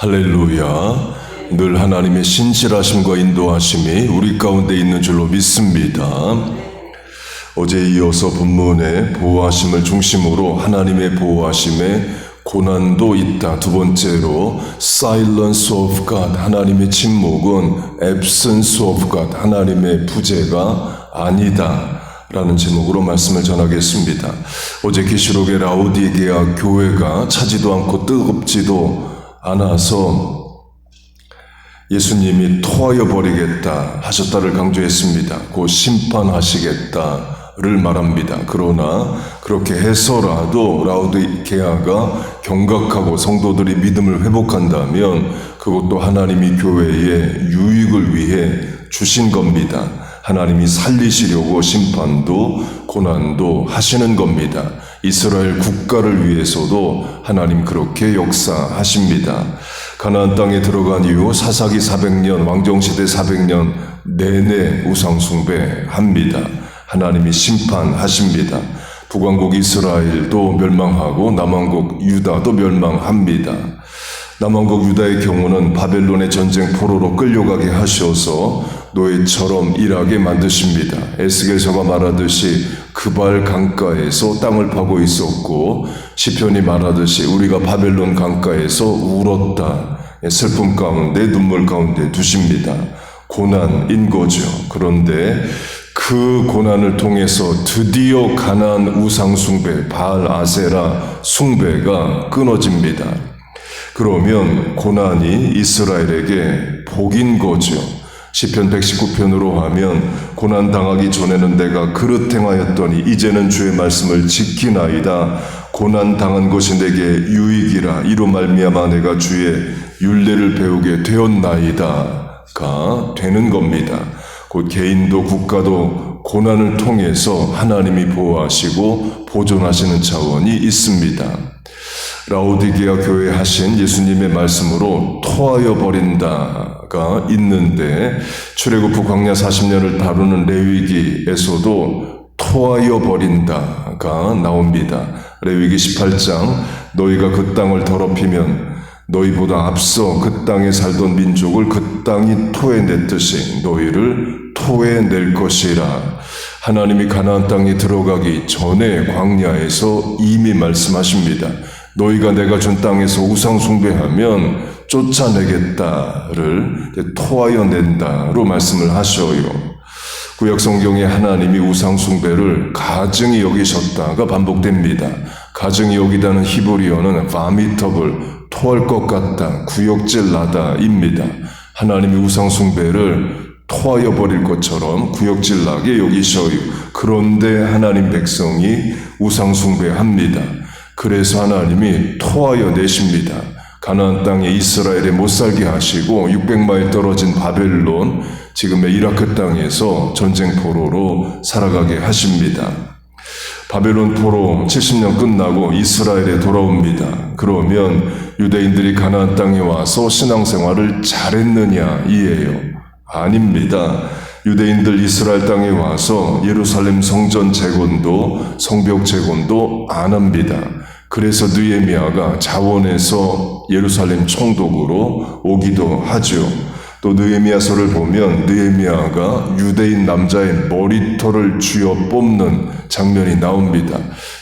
할렐루야. 늘 하나님의 신실하심과 인도하심이 우리 가운데 있는 줄로 믿습니다. 어제에 이어서 본문의 보호하심을 중심으로 하나님의 보호하심에 고난도 있다. 두 번째로 Silence of God, 하나님의 침묵은 Absence of God, 하나님의 부재가 아니다 라는 제목으로 말씀을 전하겠습니다. 어제 계시록의 라오디게아 교회가 차지도 않고 뜨겁지도 않아서 예수님이 토하여 버리겠다 하셨다를 강조했습니다. 곧 심판하시겠다를 말합니다. 그러나 그렇게 해서라도 라오디게아가 경각하고 성도들이 믿음을 회복한다면 그것도 하나님이 교회의 유익을 위해 주신 겁니다. 하나님이 살리시려고 심판도 고난도 하시는 겁니다. 이스라엘 국가를 위해서도 하나님 그렇게 역사하십니다. 가나안 땅에 들어간 이후 사사기 400년, 왕정시대 400년 내내 우상숭배합니다. 하나님이 심판하십니다. 북왕국 이스라엘도 멸망하고 남왕국 유다도 멸망합니다. 남왕국 유다의 경우는 바벨론의 전쟁 포로로 끌려가게 하셔서 노예처럼 일하게 만드십니다. 에스겔서가 말하듯이 그발 강가에서 땅을 파고 있었고 시편이 말하듯이 우리가 바벨론 강가에서 울었다. 슬픔 가운데 눈물 가운데 두십니다. 고난인 거죠. 그런데 그 고난을 통해서 드디어 가나안 우상 숭배, 바알 아세라 숭배가 끊어집니다. 그러면 고난이 이스라엘에게 복인 거죠. 시편 119편으로 하면 고난 당하기 전에는 내가 그릇 행하였더니 이제는 주의 말씀을 지키나이다. 고난 당한 것이 내게 유익이라. 이로 말미암아 내가 주의 율례를 배우게 되었나이다가 되는 겁니다. 곧 개인도 국가도 고난을 통해서 하나님이 보호하시고 보존하시는 차원이 있습니다. 라오디게아 교회에 하신 예수님의 말씀으로 토하여 버린다가 있는데 출애굽후 광야 40년을 다루는 레위기에서도 토하여 버린다가 나옵니다. 레위기 18장 너희가 그 땅을 더럽히면 너희보다 앞서 그 땅에 살던 민족을 그 땅이 토해냈듯이 너희를 토해낼 것이라. 하나님이 가나안 땅에 들어가기 전에 광야에서 이미 말씀하십니다. 너희가 내가 준 땅에서 우상 숭배하면 쫓아내겠다를 토하여 낸다로 말씀을 하셔요. 구약 성경에 하나님이 우상 숭배를 가증히 여기셨다가 반복됩니다. 가증히 여기다는 히브리어는 vomitoble, 토할 것 같다, 구역질 나다입니다. 하나님이 우상 숭배를 토하여 버릴 것처럼 구역질 나게 여기셔요. 그런데 하나님 백성이 우상 숭배합니다. 그래서 하나님이 토하여 내십니다. 가나안 땅에 이스라엘에 못 살게 하시고 600마일 떨어진 바벨론, 지금의 이라크 땅에서 전쟁 포로로 살아가게 하십니다. 바벨론 포로 70년 끝나고 이스라엘에 돌아옵니다. 그러면 유대인들이 가나안 땅에 와서 신앙생활을 잘했느냐 이에요. 아닙니다. 유대인들 이스라엘 땅에 와서 예루살렘 성전 재건도 성벽 재건도 안 합니다. 그래서 느헤미야가 자원해서 예루살렘 총독으로 오기도 하죠. 또 느헤미야서를 보면 느헤미야가 유대인 남자의 머리털을 쥐어 뽑는 장면이 나옵니다.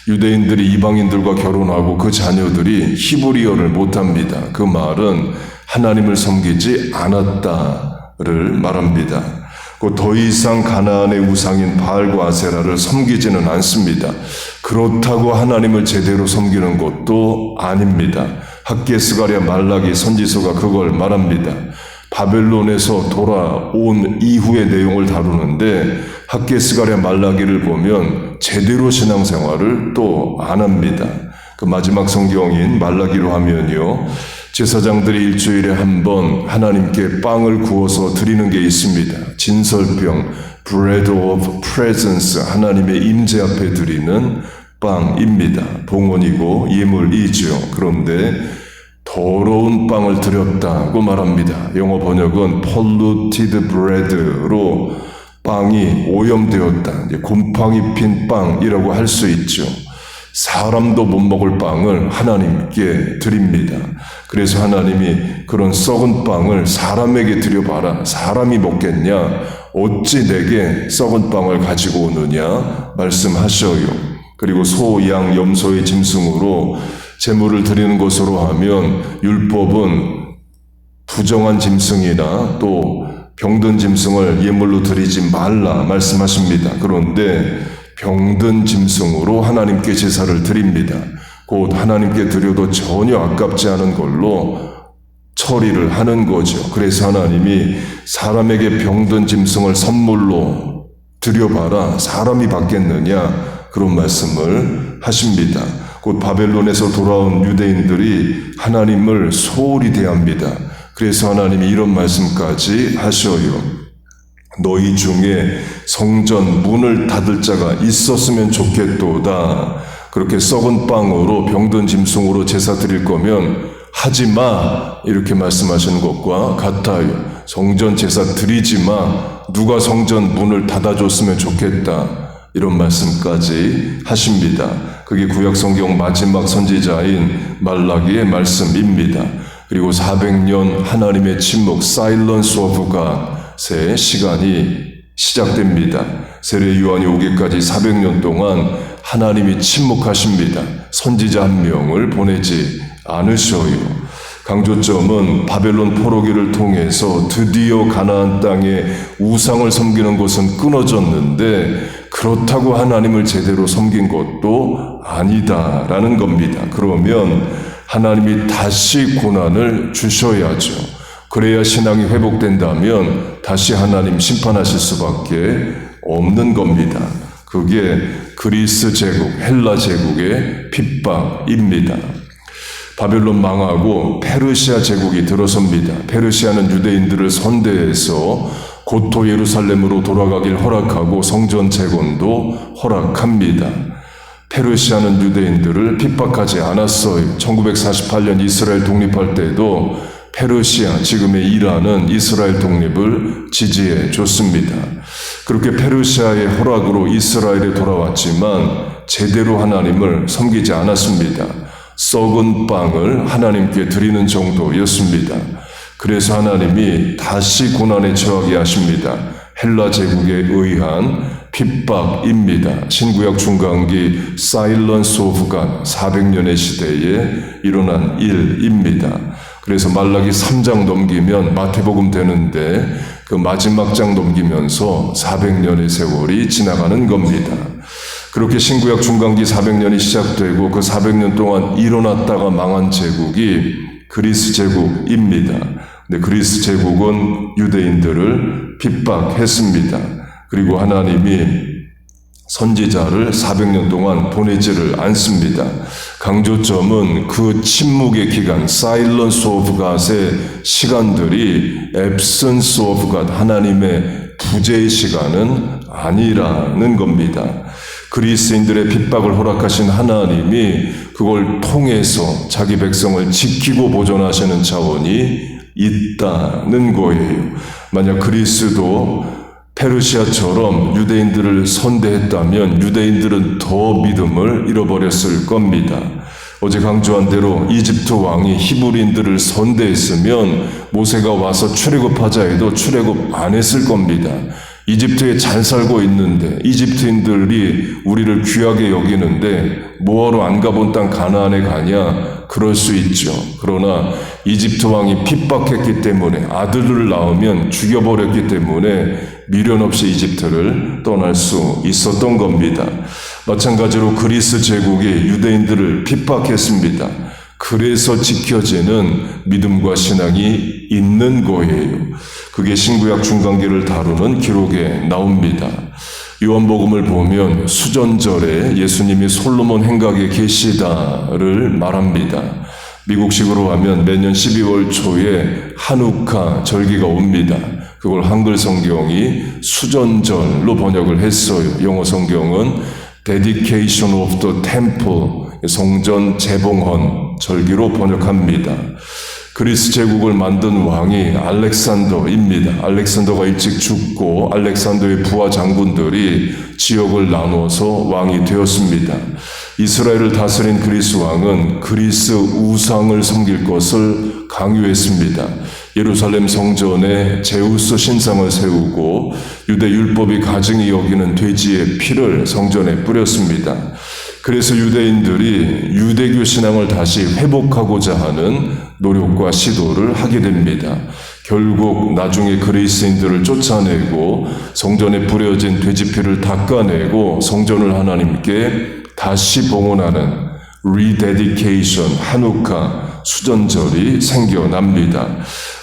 유대인들이 이방인들과 결혼하고 그 자녀들이 히브리어를 못합니다. 그 말은 하나님을 섬기지 않았다를 말합니다. 더 이상 가나안의 우상인 바알과 아세라를 섬기지는 않습니다. 그렇다고 하나님을 제대로 섬기는 것도 아닙니다. 학기에 스가랴 말라기 선지서가 그걸 말합니다. 바벨론에서 돌아온 이후의 내용을 다루는데 학기에 스가랴 말라기를 보면 제대로 신앙생활을 또 안 합니다. 그 마지막 성경인 말라기로 하면요. 제사장들이 일주일에 한 번 하나님께 빵을 구워서 드리는 게 있습니다. 진설병, bread of presence, 하나님의 임재 앞에 드리는 빵입니다. 봉헌이고 예물이죠. 그런데 더러운 빵을 드렸다고 말합니다. 영어 번역은 polluted bread로 빵이 오염되었다. 곰팡이 핀 빵이라고 할 수 있죠. 사람도 못 먹을 빵을 하나님께 드립니다. 그래서 하나님이 그런 썩은 빵을 사람에게 드려봐라. 사람이 먹겠냐? 어찌 내게 썩은 빵을 가지고 오느냐? 말씀하셔요. 그리고 소, 양, 염소의 짐승으로 제물을 드리는 것으로 하면 율법은 부정한 짐승이나 또 병든 짐승을 예물로 드리지 말라 말씀하십니다. 그런데 병든 짐승으로 하나님께 제사를 드립니다. 곧 하나님께 드려도 전혀 아깝지 않은 걸로 처리를 하는 거죠. 그래서 하나님이 사람에게 병든 짐승을 선물로 드려봐라. 사람이 받겠느냐? 그런 말씀을 하십니다. 곧 바벨론에서 돌아온 유대인들이 하나님을 소홀히 대합니다. 그래서 하나님이 이런 말씀까지 하셔요. 너희 중에 성전 문을 닫을 자가 있었으면 좋겠도다. 그렇게 썩은 빵으로 병든 짐승으로 제사 드릴 거면 하지 마. 이렇게 말씀하시는 것과 같아요. 성전 제사 드리지 마. 누가 성전 문을 닫아줬으면 좋겠다. 이런 말씀까지 하십니다. 그게 구약 성경 마지막 선지자인 말라기의 말씀입니다. 그리고 400년 하나님의 침묵, Silence of God의 시간이 시작됩니다. 세례 요한이 오기까지 400년 동안 하나님이 침묵하십니다. 선지자 한 명을 보내지 않으셔요. 강조점은 바벨론 포로기를 통해서 드디어 가나안 땅에 우상을 섬기는 것은 끊어졌는데 그렇다고 하나님을 제대로 섬긴 것도 아니다라는 겁니다. 그러면 하나님이 다시 고난을 주셔야죠. 그래야 신앙이 회복된다면 다시 하나님 심판하실 수밖에 없는 겁니다. 그게 그리스 제국, 헬라 제국의 핍박입니다. 바벨론 망하고 페르시아 제국이 들어섭니다. 페르시아는 유대인들을 선대해서 고토 예루살렘으로 돌아가길 허락하고 성전 재건도 허락합니다. 페르시아는 유대인들을 핍박하지 않았어요. 1948년 이스라엘 독립할 때도 페르시아, 지금의 이란은 이스라엘 독립을 지지해 줬습니다. 그렇게 페르시아의 허락으로 이스라엘에 돌아왔지만 제대로 하나님을 섬기지 않았습니다. 썩은 빵을 하나님께 드리는 정도였습니다. 그래서 하나님이 다시 고난에 처하게 하십니다. 헬라 제국에 의한 핍박입니다. 신구약 중간기 Silence of God 400년의 시대에 일어난 일입니다. 그래서 말라기 3장 넘기면 마태복음 되는데 그 마지막 장 넘기면서 400년의 세월이 지나가는 겁니다. 그렇게 신구약 중간기 400년이 시작되고 그 400년 동안 일어났다가 망한 제국이 그리스 제국입니다. 근데 그리스 제국은 유대인들을 핍박했습니다. 그리고 하나님이 선지자를 400년 동안 보내지를 않습니다. 강조점은 그 침묵의 기간, Silence of God의 시간들이 Absence of God, 하나님의 부재의 시간은 아니라는 겁니다. 그리스인들의 핍박을 허락하신 하나님이 그걸 통해서 자기 백성을 지키고 보존하시는 차원이 있다는 거예요. 만약 그리스도 페르시아처럼 유대인들을 선대했다면 유대인들은 더 믿음을 잃어버렸을 겁니다. 어제 강조한 대로 이집트 왕이 히브리인들을 선대했으면 모세가 와서 출애굽하자 해도 출애굽 안 했을 겁니다. 이집트에 잘 살고 있는데 이집트인들이 우리를 귀하게 여기는데 뭐하러 안 가본 땅 가나안에 가냐? 그럴 수 있죠. 그러나 이집트 왕이 핍박했기 때문에 아들을 낳으면 죽여버렸기 때문에 미련 없이 이집트를 떠날 수 있었던 겁니다. 마찬가지로 그리스 제국이 유대인들을 핍박했습니다. 그래서 지켜지는 믿음과 신앙이 있는 거예요. 그게 신구약 중간기를 다루는 기록에 나옵니다. 요한복음을 보면 수전절에 예수님이 솔로몬 행각에 계시다를 말합니다. 미국식으로 하면 매년 12월 초에 한우카 절기가 옵니다. 그걸 한글 성경이 수전절로 번역을 했어요. 영어 성경은 Dedication of the Temple, 성전 재봉헌 절기로 번역합니다. 그리스 제국을 만든 왕이 알렉산더입니다. 알렉산더가 일찍 죽고 알렉산더의 부하 장군들이 지역을 나눠서 왕이 되었습니다. 이스라엘을 다스린 그리스 왕은 그리스 우상을 섬길 것을 강요했습니다. 예루살렘 성전에 제우스 신상을 세우고 유대 율법이 가증히 여기는 돼지의 피를 성전에 뿌렸습니다. 그래서 유대인들이 유대교 신앙을 다시 회복하고자 하는 노력과 시도를 하게 됩니다. 결국 나중에 그리스인들을 쫓아내고 성전에 뿌려진 돼지피를 닦아내고 성전을 하나님께 다시 봉헌하는 리데디케이션, 한우카, 수전절이 생겨납니다.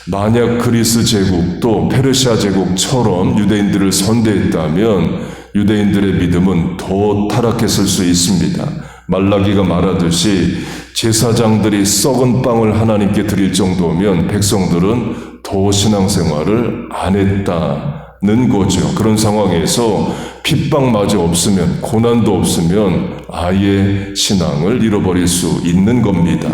만약 그리스 제국도 페르시아 제국처럼 유대인들을 선대했다면 유대인들의 믿음은 더 타락했을 수 있습니다. 말라기가 말하듯이 제사장들이 썩은 빵을 하나님께 드릴 정도면 백성들은 더 신앙생활을 안 했다는 거죠. 그런 상황에서 핍박마저 없으면, 고난도 없으면 아예 신앙을 잃어버릴 수 있는 겁니다.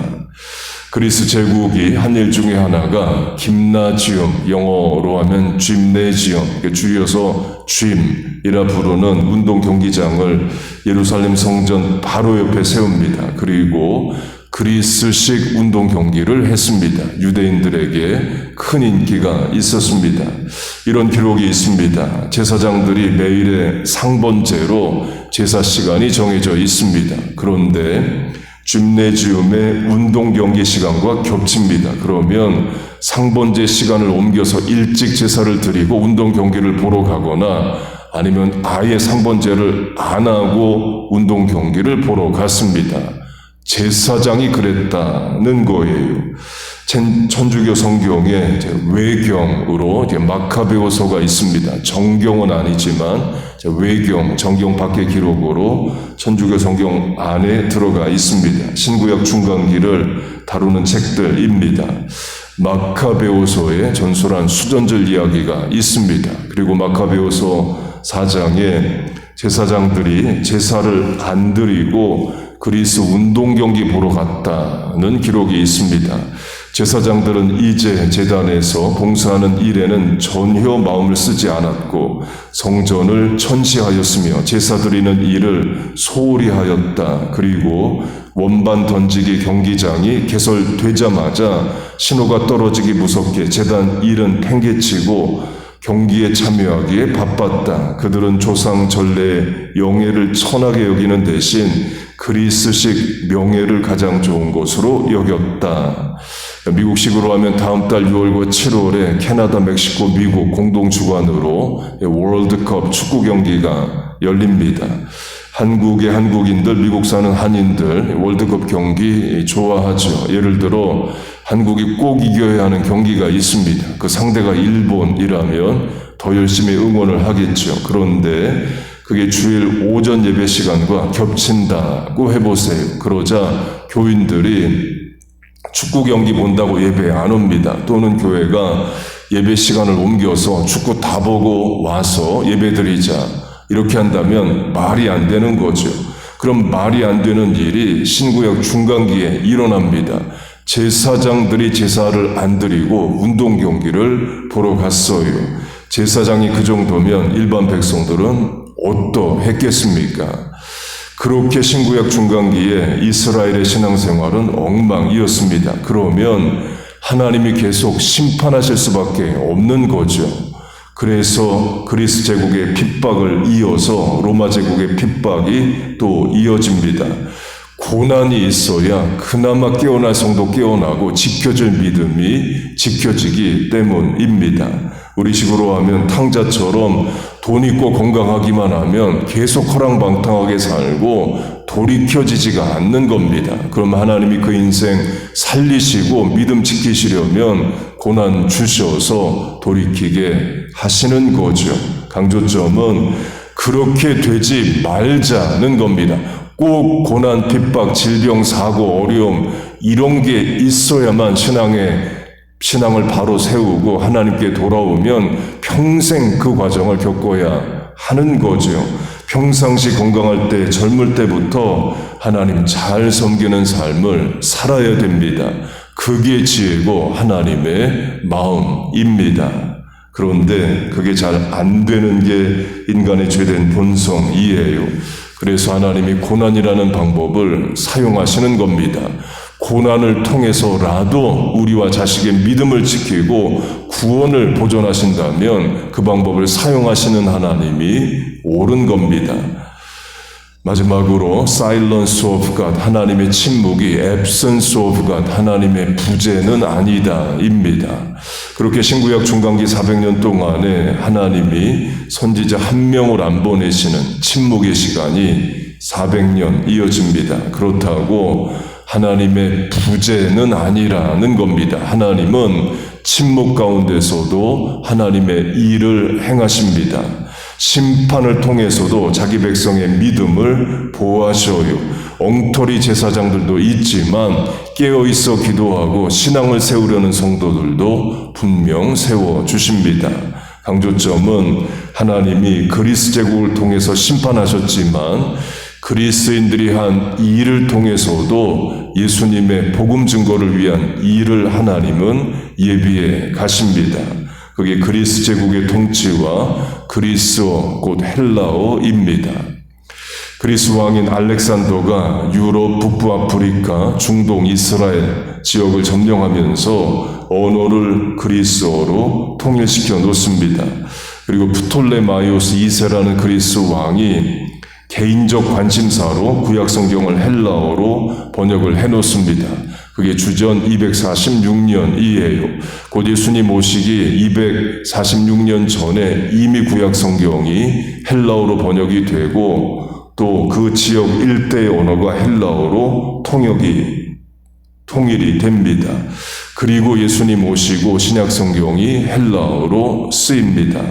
그리스 제국이 한 일 중에 하나가 김나지움, 영어로 하면 짐네지움, 줄여서 짐이라 부르는 운동 경기장을 예루살렘 성전 바로 옆에 세웁니다. 그리고 그리스식 운동 경기를 했습니다. 유대인들에게 큰 인기가 있었습니다. 이런 기록이 있습니다. 제사장들이 매일의 상번제로 제사 시간이 정해져 있습니다. 그런데 짐네지움의 운동 경기 시간과 겹칩니다. 그러면 상번제 시간을 옮겨서 일찍 제사를 드리고 운동 경기를 보러 가거나 아니면 아예 상번제를 안 하고 운동 경기를 보러 갔습니다. 제사장이 그랬다는 거예요. 천주교 성경에 외경으로 마카베오서가 있습니다. 정경은 아니지만 외경, 정경 밖의 기록으로 천주교 성경 안에 들어가 있습니다. 신구약 중간기를 다루는 책들입니다. 마카베오서에 전설한 수전절 이야기가 있습니다. 그리고 마카베오서 4장에 제사장들이 제사를 안 드리고 그리스 운동 경기 보러 갔다는 기록이 있습니다. 제사장들은 이제 제단에서 봉사하는 일에는 전혀 마음을 쓰지 않았고 성전을 천시하였으며 제사 드리는 일을 소홀히 하였다. 그리고 원반 던지기 경기장이 개설되자마자 신호가 떨어지기 무섭게 제단 일은 팽개치고 경기에 참여하기에 바빴다. 그들은 조상 전례의 영예를 천하게 여기는 대신 그리스식 명예를 가장 좋은 것으로 여겼다. 미국식으로 하면 다음 달 6월과 7월에 캐나다, 멕시코, 미국 공동 주관으로 월드컵 축구 경기가 열립니다. 한국의 한국인들, 미국 사는 한인들 월드컵 경기 좋아하죠. 예를 들어 한국이 꼭 이겨야 하는 경기가 있습니다. 그 상대가 일본이라면 더 열심히 응원을 하겠죠. 그런데 그게 주일 오전 예배 시간과 겹친다고 해보세요. 그러자 교인들이 축구 경기 본다고 예배에 안 옵니다. 또는 교회가 예배 시간을 옮겨서 축구 다 보고 와서 예배 드리자. 이렇게 한다면 말이 안 되는 거죠. 그럼 말이 안 되는 일이 신구약 중간기에 일어납니다. 제사장들이 제사를 안 드리고 운동 경기를 보러 갔어요. 제사장이 그 정도면 일반 백성들은 어떠했겠습니까? 그렇게 신구약 중간기에 이스라엘의 신앙생활은 엉망이었습니다. 그러면 하나님이 계속 심판하실 수밖에 없는 거죠. 그래서 그리스 제국의 핍박을 이어서 로마 제국의 핍박이 또 이어집니다. 고난이 있어야 그나마 깨어날 성도 깨어나고 지켜질 믿음이 지켜지기 때문입니다. 우리식으로 하면 탕자처럼 돈 있고 건강하기만 하면 계속 허랑방탕하게 살고 돌이켜지지가 않는 겁니다. 그럼 하나님이 그 인생 살리시고 믿음 지키시려면 고난 주셔서 돌이키게 하시는 거죠. 강조점은 그렇게 되지 말자는 겁니다. 꼭 고난, 핍박, 질병, 사고, 어려움 이런 게 있어야만 신앙을 바로 세우고 하나님께 돌아오면 평생 그 과정을 겪어야 하는 거죠. 평상시 건강할 때, 젊을 때부터 하나님 잘 섬기는 삶을 살아야 됩니다. 그게 지혜고 하나님의 마음입니다. 그런데 그게 잘 안 되는 게 인간의 죄된 본성이에요. 그래서 하나님이 고난이라는 방법을 사용하시는 겁니다. 고난을 통해서라도 우리와 자식의 믿음을 지키고 구원을 보존하신다면 그 방법을 사용하시는 하나님이 옳은 겁니다. 마지막으로 Silence of God, 하나님의 침묵이 Absence of God, 하나님의 부재는 아니다 입니다. 그렇게 신구약 중간기 400년 동안에 하나님이 선지자 한 명을 안 보내시는 침묵의 시간이 400년 이어집니다. 그렇다고 하나님의 부재는 아니라는 겁니다. 하나님은 침묵 가운데서도 하나님의 일을 행하십니다. 심판을 통해서도 자기 백성의 믿음을 보호하셔요. 엉터리 제사장들도 있지만 깨어있어 기도하고 신앙을 세우려는 성도들도 분명 세워주십니다. 강조점은 하나님이 그리스 제국을 통해서 심판하셨지만 그리스인들이 한 일을 통해서도 예수님의 복음 증거를 위한 일을 하나님은 예비해 가십니다. 그게 그리스 제국의 통치와 그리스어 곧 헬라어입니다. 그리스 왕인 알렉산더가 유럽, 북부 아프리카, 중동, 이스라엘 지역을 점령하면서 언어를 그리스어로 통일시켜 놓습니다. 그리고 프톨레마이오스 2세라는 그리스 왕이 개인적 관심사로 구약 성경을 헬라어로 번역을 해놓습니다. 그게 주전 246년이에요. 곧 예수님 오시기 246년 전에 이미 구약 성경이 헬라어로 번역이 되고 또 그 지역 일대의 언어가 헬라어로 통일이 됩니다. 그리고 예수님 오시고 신약 성경이 헬라어로 쓰입니다.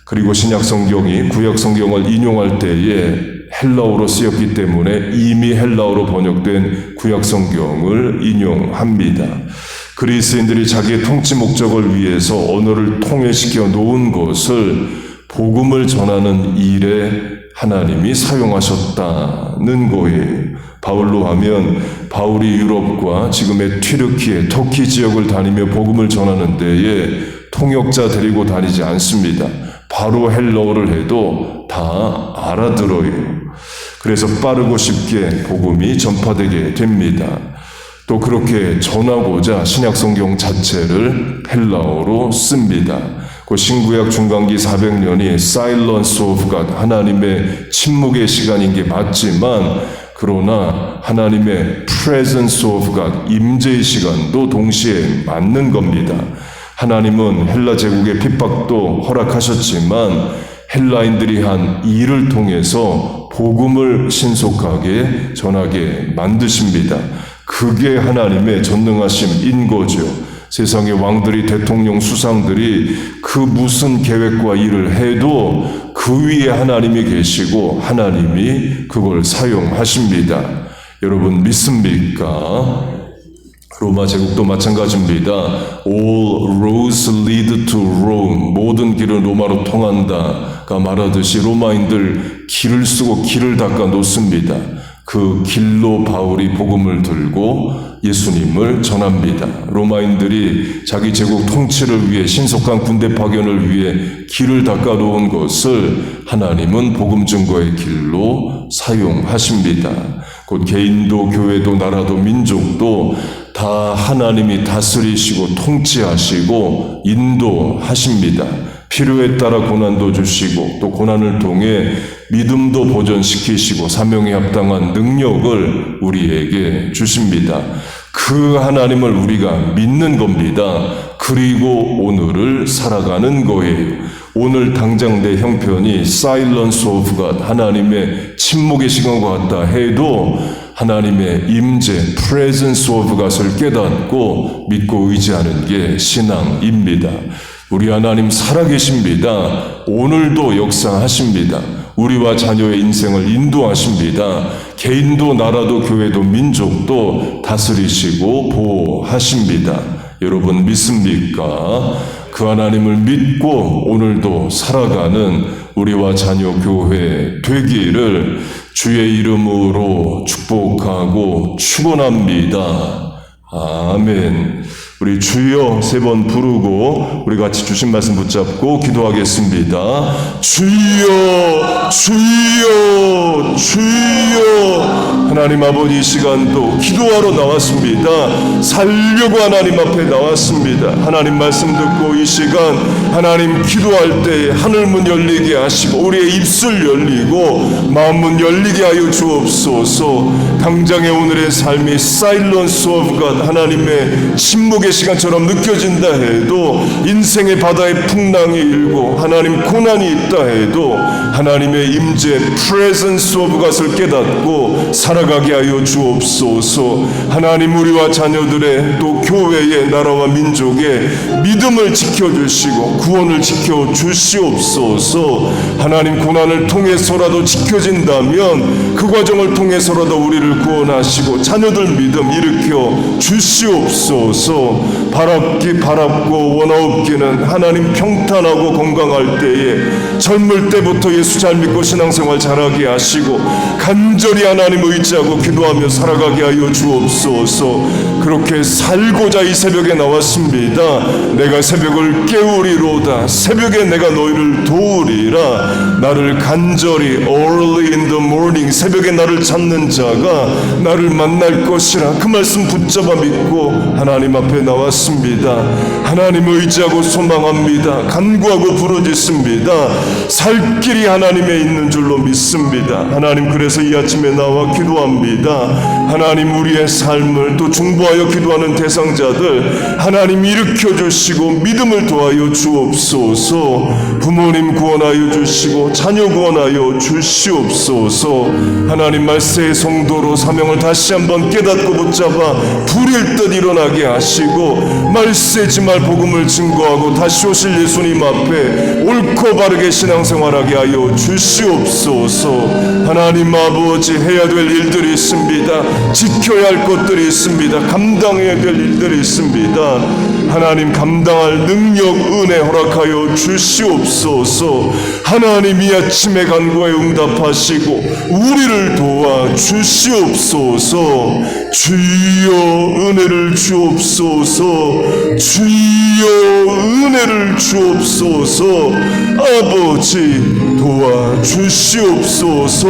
그리고 신약 성경이 구약 성경을 인용할 때에 헬라어로 쓰였기 때문에 이미 헬라어로 번역된 구약 성경을 인용합니다. 그리스인들이 자기의 통치 목적을 위해서 언어를 통일시켜 놓은 것을 복음을 전하는 일에 하나님이 사용하셨다는 거예요. 바울로 하면 바울이 유럽과 지금의 튀르키예, 터키 지역을 다니며 복음을 전하는 데에 통역자 데리고 다니지 않습니다. 바로 헬라어를 해도 다 알아들어요. 그래서 빠르고 쉽게 복음이 전파되게 됩니다. 또 그렇게 전하고자 신약 성경 자체를 헬라어로 씁니다. 그 신구약 중간기 400년이 Silence of God, 하나님의 침묵의 시간인 게 맞지만 그러나 하나님의 Presence of God, 임재의 시간도 동시에 맞는 겁니다. 하나님은 헬라 제국의 핍박도 허락하셨지만 헬라인들이 한 일을 통해서 복음을 신속하게 전하게 만드십니다. 그게 하나님의 전능하심인 거죠. 세상의 왕들이, 대통령, 수상들이 그 무슨 계획과 일을 해도 그 위에 하나님이 계시고 하나님이 그걸 사용하십니다. 여러분 믿습니까? 로마 제국도 마찬가지입니다. All roads lead to Rome. 모든 길은 로마로 통한다가 말하듯이 로마인들 길을 쓰고 길을 닦아 놓습니다. 그 길로 바울이 복음을 들고 예수님을 전합니다. 로마인들이 자기 제국 통치를 위해 신속한 군대 파견을 위해 길을 닦아 놓은 것을 하나님은 복음 증거의 길로 사용하십니다. 곧 개인도 교회도 나라도 민족도 다 하나님이 다스리시고 통치하시고 인도하십니다. 필요에 따라 고난도 주시고 또 고난을 통해 믿음도 보존시키시고 사명에 합당한 능력을 우리에게 주십니다. 그 하나님을 우리가 믿는 겁니다. 그리고 오늘을 살아가는 거예요. 오늘 당장 내 형편이 Silence of God, 하나님의 침묵의 시간과 같다 해도 하나님의 임재, Presence of God을 깨닫고 믿고 의지하는 게 신앙입니다. 우리 하나님 살아계십니다. 오늘도 역사하십니다. 우리와 자녀의 인생을 인도하십니다. 개인도 나라도 교회도 민족도 다스리시고 보호하십니다. 여러분 믿습니까? 그 하나님을 믿고 오늘도 살아가는 우리와 자녀 교회 되기를 주의 이름으로 축복하고 축원합니다. 아멘. 우리 주여 세 번 부르고 우리 같이 주신 말씀 붙잡고 기도하겠습니다. 주여, 주여, 주여. 하나님 아버지, 이 시간도 기도하러 나왔습니다. 살려고 하나님 앞에 나왔습니다. 하나님 말씀 듣고 이 시간 하나님 기도할 때에 하늘문 열리게 하시고 우리의 입술 열리고 마음문 열리게 하여 주옵소서. 당장의 오늘의 삶이 Silence of God, 하나님의 침묵의 시간처럼 느껴진다 해도, 인생의 바다에 풍랑이 일고 하나님 고난이 있다 해도 하나님의 임재 Presence of God을 깨닫고 살아가게 하여 주옵소서. 하나님, 우리와 자녀들의 또 교회의 나라와 민족의 믿음을 지켜주시고 구원을 지켜주시옵소서. 하나님, 고난을 통해서라도 지켜진다면 그 과정을 통해서라도 우리를 구원하시고 자녀들 믿음 일으켜 주시옵소서. 바랍고 원하옵기는 하나님 평탄하고 건강할 때에 젊을 때부터 예수 잘 믿고 신앙생활 잘하게 하시고 간절히 하나님 의지하고 기도하며 살아가게 하여 주옵소서. 그렇게 살고자 이 새벽에 나왔습니다. 내가 새벽을 깨우리로다. 새벽에 내가 너희를 도우리라. 나를 간절히 early in the morning, 새벽에 나를 찾는 자가 나를 만날 것이라. 그 말씀 붙잡아 믿고 하나님 앞에 나왔습니다. 하나님 의지하고 소망합니다. 간구하고 부르짖습니다. 살 길이 하나님에 있는 줄로 믿습니다. 하나님, 그래서 이 아침에 나와 기도합니다. 하나님, 우리의 삶을 또 중보하여 기도하는 대상자들 하나님 일으켜 주시고 믿음을 도하여 주옵소서. 부모님 구원하여 주시고 자녀 구원하여 주시옵소서. 하나님, 말세의 성도로 사명을 다시 한번 깨닫고 붙잡아 불일 듯 일어나게 하시고 말세지 말 복음을 증거하고 다시 오실 예수님 앞에 옳고 바르게 신앙생활하게 하여 주시옵소서. 하나님 아버지, 해야 될 일들이 있습니다. 지켜야 할 것들이 있습니다. 감당해야 될 일들이 있습니다. 하나님, 감당할 능력, 은혜 허락하여 주시옵소서. 하나님, 이 아침에 간구에 응답하시고 우리를 도와 주시옵소서. 주여 은혜를 주옵소서. 주여 은혜를 주옵소서. 아버지 도와 주시옵소서.